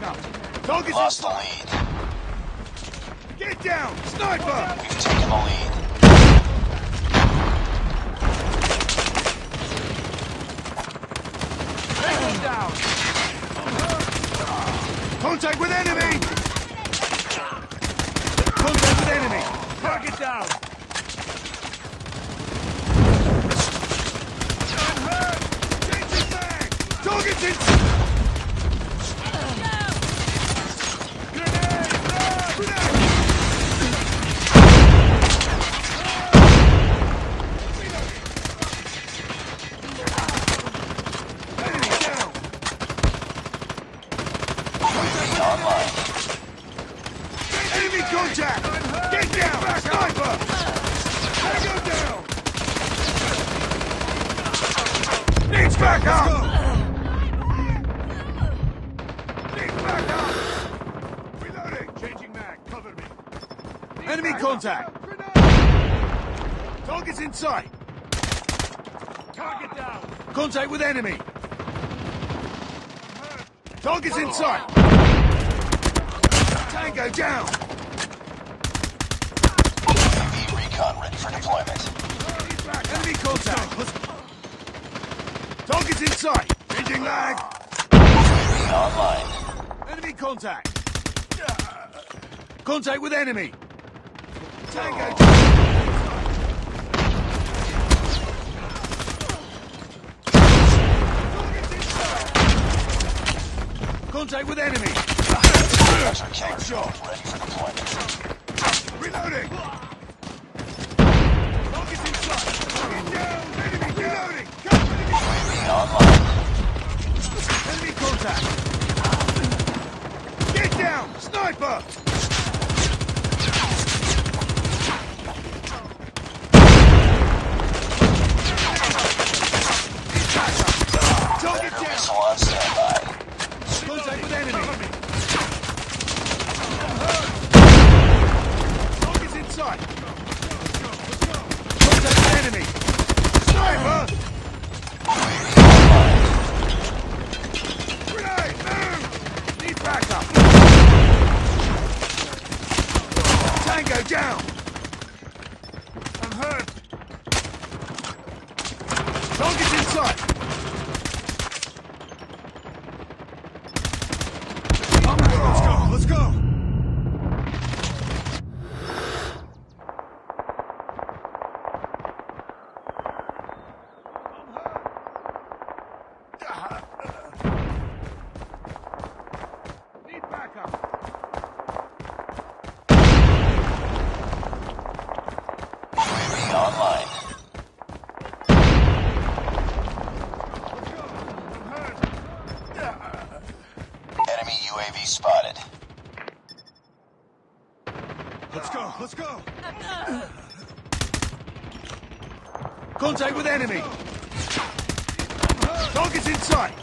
backup. Target's Lost the lead. Get down! Sniper! We've taken the lead. Take down! Contact with enemy! Contact with enemy! Target down! I'm hurt! Changing mag! Target's in! Grenade! Grenade! Enemy contact! Get down! Sniper! Go down! Needs backup! Needs backup! Reloading! Changing mag, cover me. Enemy contact! Target's in sight! Target down! Contact with enemy! Target's in sight! Tango down! UAV recon ready for deployment. Enemy contact! Target's in sight! Changing lag! UAV online. Enemy contact! Contact with enemy! Tango down! Target's in sight! Contact with enemy! Extra kick shot ready for deployment. Reloading! Target's in sight! Target down! Enemy reloading! UAV online. Enemy contact! Get down! Sniper! Target down! Missile on standby. Contact with enemy! Target's in sight! Contact with enemy! Sniper! Grenade! Move! Need backup! Tango down! I'm hurt! Target's in sight! Let's go! Need backup! UAV online. Let's go! I'm hurt! Enemy UAV spotted. Let's go! Let's go! Contact with enemy! Target's in sight!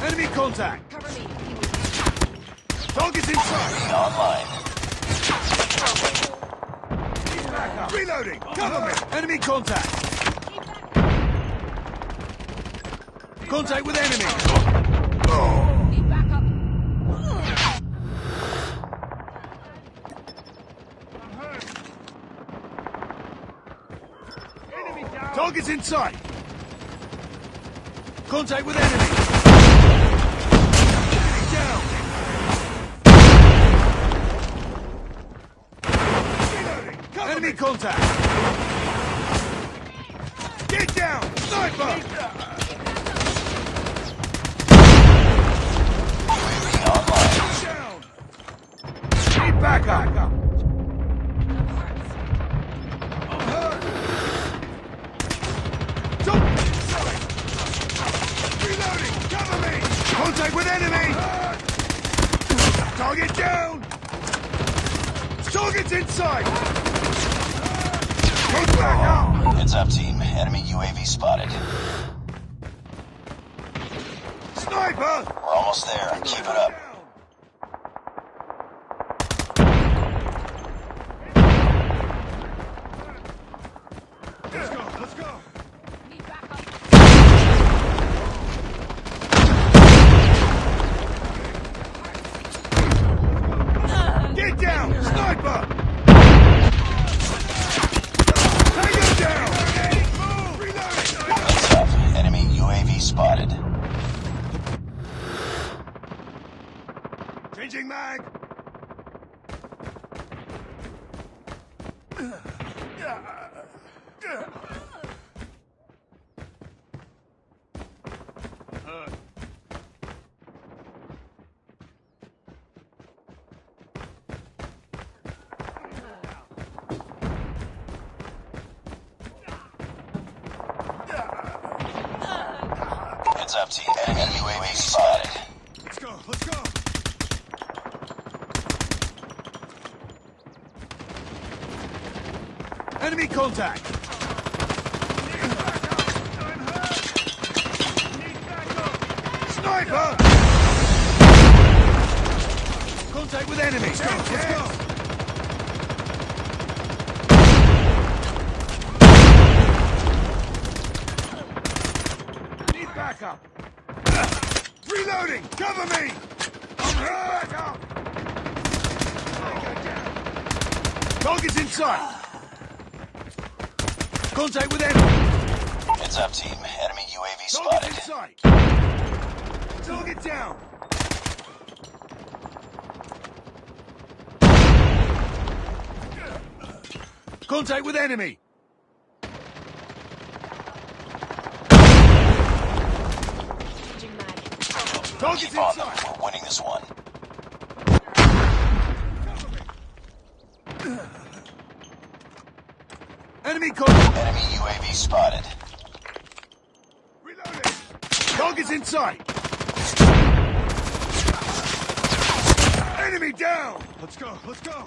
Enemy contact! Cover me. Target's in sight! Online. Reloading! Cover me! Enemy contact! Contact with enemy! Need backup. Target's in sight! Contact with enemy! Down! Reloading! Enemy contact! Get down! Sniper! UAV online. Down! Need backup! Reloading! Cover me! Contact with enemy! Target down! Target's inside! Go back up! Heads up, team. Enemy UAV spotted. Sniper! We're almost there. Keep it up. Let's go! Let's go! Need backup. Heads up, team. Enemy UAV spotted. Let's go, let's go! Enemy contact! Sniper! Contact with enemy! Let's go! Need backup! Reloading! Cover me! I'm hurt! Backup! Target's in sight! Contact with enemy! Heads up, team. Enemy UAV Target in spotted. sight! Target down! Contact with enemy! Changing mag. Target's Keep in on them. sight! We're winning this one. Enemy contact! Enemy UAV spotted. Reloading! Target's in sight! Enemy down! Let's go, let's go!